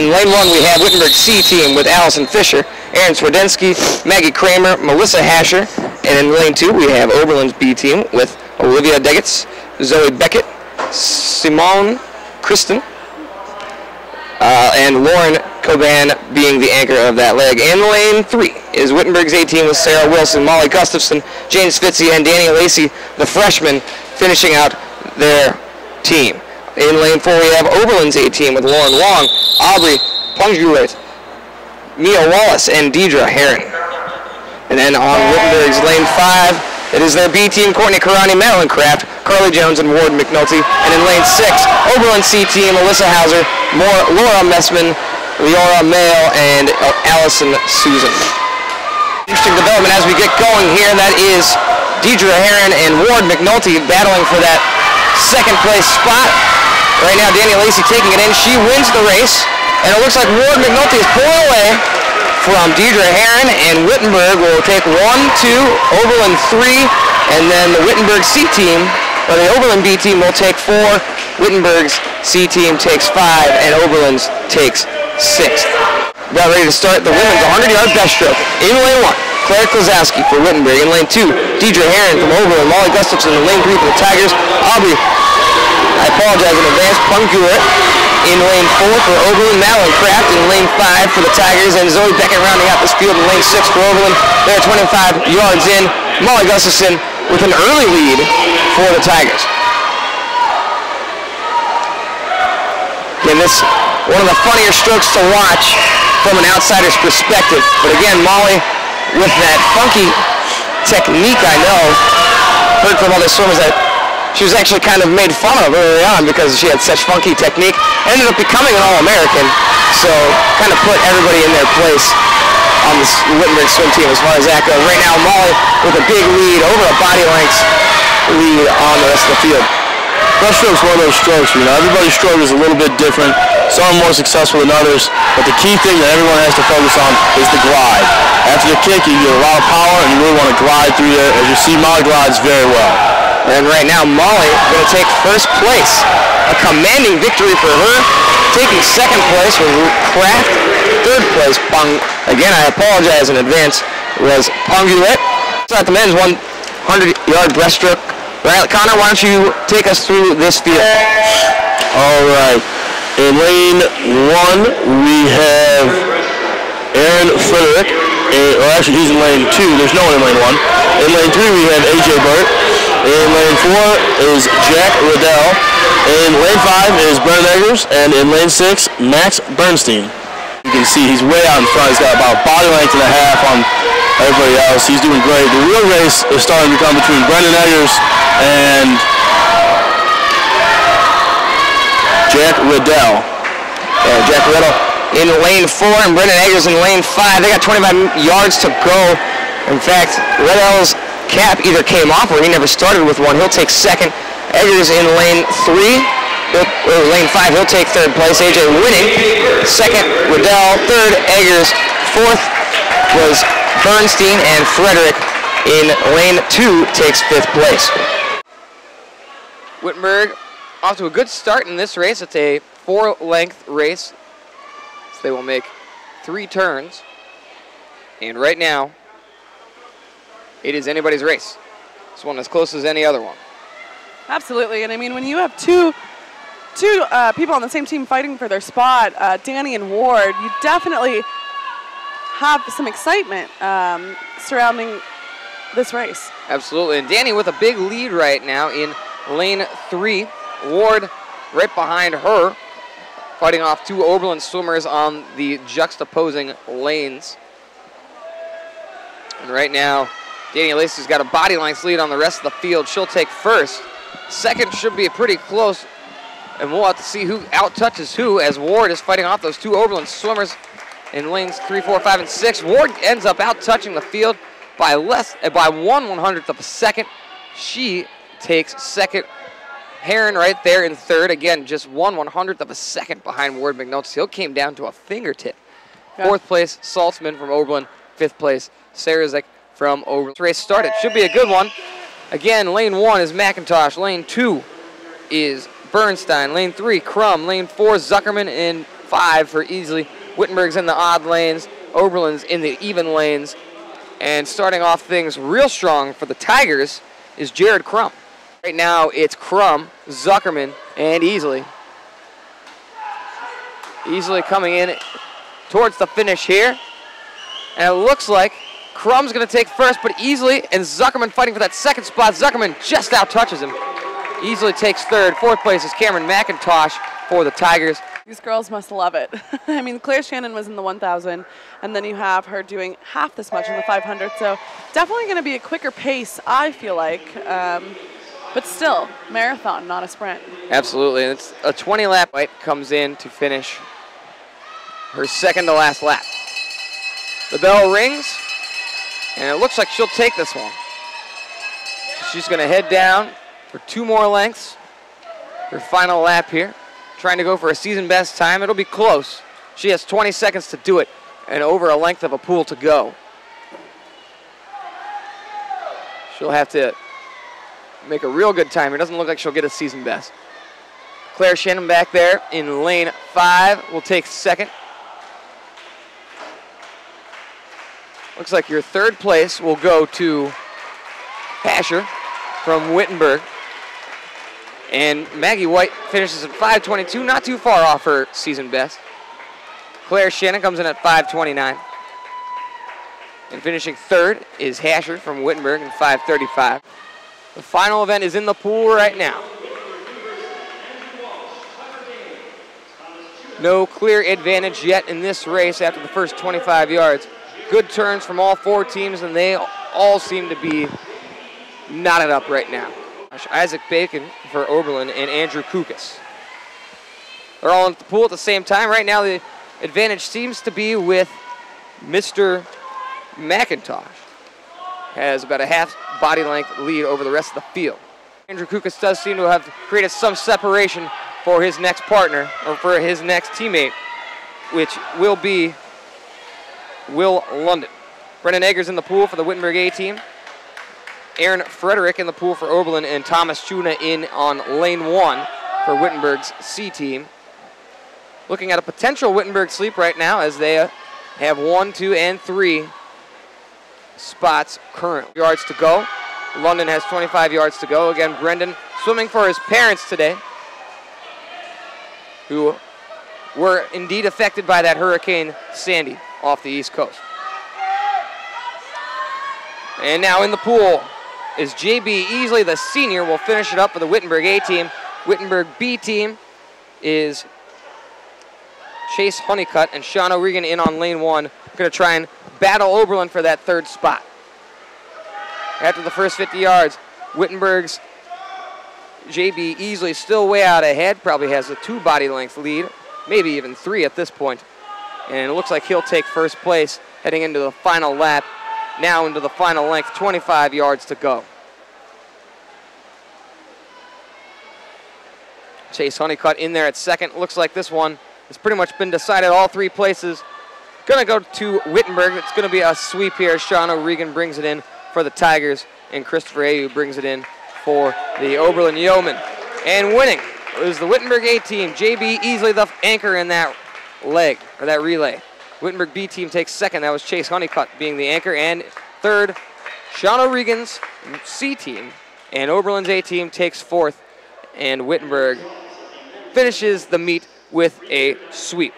In lane 1, we have Wittenberg C team with Allison Fisher, Aaron Swerdensky, Maggie Kramer, Melissa Hasher. And in lane 2, we have Oberlin's B team with Olivia Degetz, Zoe Beckett, Simone Kristen, and Lauren Coban being the anchor of that leg. In lane 3 is Wittenberg's A team with Sarah Wilson, Molly Gustafson, Jane Spitzy, and Danny Lacey, the freshman, finishing out their team. In lane 4, we have Oberlin's A team with Lauren Long, Aubrey Pungulert, Mia Wallace, and Deidre Herron. And then on Wittenberg's lane 5, it is their B team, Courtney Karani, Madeline Kraft, Carly Jones, and Ward McNulty. And in lane 6, Oberlin C team, Alyssa Hauser, Laura Messman, Leora Mayo, and Allison Susan. Interesting development as we get going here. That is Deidre Herron and Ward McNulty battling for that second place spot. Right now, Danny Lacey taking it in. She wins the race, and it looks like Ward McNulty is pulling away from Deidre Herron, and Wittenberg will take 1, 2, Oberlin 3, and then the Wittenberg C team, or the Oberlin B team will take 4, Wittenberg's C team takes 5, and Oberlin's takes 6th. About ready to start the women's 100-yard breaststroke. In lane 1, Claire Klazowski for Wittenberg. In lane 2, Deidre Herron from Oberlin, Molly Gustafson. In lane 3 for the Tigers, Aubrey, I apologize in advance, Punkulet. In lane 4 for Oberlin, Madeline Kraft. In lane 5 for the Tigers, and Zoe Beckett rounding out this field in lane 6 for Oberlin. They're 25 yards in. Molly Gustafson with an early lead for the Tigers. Again, this one of the funnier strokes to watch from an outsider's perspective. But again, Molly with that funky technique, I know. Heard from other swimmers that she was actually kind of made fun of early on because she had such funky technique. Ended up becoming an All-American, so kind of put everybody in their place on this Wittenberg swim team as far as that goes. Right now, Molly with a big lead, over a body length lead on the rest of the field. Breaststroke's one of those strokes, you know, everybody's stroke is a little bit different. Some are more successful than others, but the key thing that everyone has to focus on is the glide. After the kick, you get a lot of power, and you really want to glide through there. As you see, Molly glides very well. And right now, Molly going to take first place. A commanding victory for her. Taking second place was Kraft. Third place, again, I apologize in advance, was Pungulet. At the men's 100-yard breaststroke. Connor, why don't you take us through this field? All right. In lane 1, we have Aaron Frederick. Or actually, he's in lane 2. There's no one in lane 1. In lane 3, we have AJ Burt. In lane 4 is Jack Riddell. In lane 5 is Brennan Eggers. And in lane 6, Max Bernstein. You can see he's way out in front. He's got about a body length and a half on everybody else. He's doing great. The real race is starting to come between Brennan Eggers and Jack Riddell. Jack Riddell in lane 4 and Brennan Eggers in lane 5. They got 25 yards to go. In fact, Riddell's cap either came off or he never started with one. He'll take second. Eggers in lane 3. Lane 5, he'll take third place. AJ winning. Second, Riddell. Third, Eggers. Fourth was Bernstein, and Frederick in lane 2 takes 5th place. Wittenberg off to a good start in this race. It's a 4-length race. So they will make 3 turns. And right now, it is anybody's race. This one as close as any other one. Absolutely, and I mean, when you have two people on the same team fighting for their spot, Danny and Ward, you definitely have some excitement surrounding this race. Absolutely, and Danny with a big lead right now in lane 3. Ward right behind her, fighting off 2 Oberlin swimmers on the juxtaposing lanes. And right now, Danny Lacey's got a body length lead on the rest of the field. She'll take first. Second should be pretty close, and we'll have to see who out-touches who as Ward is fighting off those 2 Oberlin swimmers in lanes 3, 4, 5, and 6. Ward ends up out-touching the field by 1/100th of a second. She takes second. Herron right there in third. Again, just 1/100th of a second behind Ward McNulty. He came down to a fingertip. Okay. 4th place, Saltzman from Oberlin. 5th place, Sarazek from Oberlin. This race started. Should be a good one. Again, lane 1 is McIntosh. Lane 2 is Bernstein. Lane 3, Crum. Lane 4, Zuckerman. In 5 for Easley. Wittenberg's in the odd lanes. Oberlin's in the even lanes. And starting off things real strong for the Tigers is Jared Crum. Right now it's Crum, Zuckerman, and Easley. Easley coming in towards the finish here. And it looks like Crum's going to take first, but Easley and Zuckerman fighting for that second spot. Zuckerman just out-touches him. Easley takes third. Fourth place is Cameron McIntosh for the Tigers. These girls must love it. I mean, Claire Shannon was in the 1,000, and then you have her doing half this much in the 500, so definitely going to be a quicker pace, I feel like. But still, marathon, not a sprint. Absolutely, and it's a 20-lap. White comes in to finish her second to last lap. The bell rings, and it looks like she'll take this one. She's going to head down for 2 more lengths. Her final lap here, trying to go for a season best time. It'll be close. She has 20 seconds to do it, and over a length of a pool to go. She'll have to make a real good time. It doesn't look like she'll get a season best. Claire Shannon back there in lane 5 will take second. Looks like your third place will go to Asher from Wittenberg. And Maggie White finishes at 5:22, not too far off her season best. Claire Shannon comes in at 5:29. And finishing third is Hasher from Wittenberg in 5:35. The final event is in the pool right now. No clear advantage yet in this race after the first 25 yards. Good turns from all 4 teams, and they all seem to be knotted up right now. Isaac Bacon for Oberlin and Andrew Kukas. They're all in the pool at the same time. Right now the advantage seems to be with Mr. McIntosh. Has about a half body length lead over the rest of the field. Andrew Kukas does seem to have created some separation for his next partner, or for his next teammate, which will be Will London. Brennan Eggers in the pool for the Wittenberg A team. Aaron Frederick in the pool for Oberlin, and Thomas Chuna in on lane 1 for Wittenberg's C team. Looking at a potential Wittenberg sweep right now as they have 1, 2, and 3 spots currently. Yards to go. London has 25 yards to go. Again, Brendan swimming for his parents today, who were indeed affected by that Hurricane Sandy off the East Coast. And now in the pool is J.B. Easley, the senior, will finish it up for the Wittenberg A team. Wittenberg B team is Chase Honeycutt and Sean O'Regan in on lane 1. Going to try and battle Oberlin for that third spot. After the first 50 yards, Wittenberg's J.B. Easley still way out ahead, probably has a 2 body length lead, maybe even 3 at this point. And it looks like he'll take first place heading into the final lap. Now into the final length, 25 yards to go. Chase Honeycutt in there at second. Looks like this one has pretty much been decided all 3 places. Gonna go to Wittenberg. It's gonna be a sweep here. Sean O'Regan brings it in for the Tigers, and Christopher Ayu brings it in for the Oberlin Yeomen. And winning is the Wittenberg A team. J.B. Easley, the anchor in that leg, or that relay. Wittenberg B team takes second. That was Chase Honeycutt being the anchor. And third, Sean O'Regan's C team. And Oberlin's A team takes fourth. And Wittenberg finishes the meet with a sweep.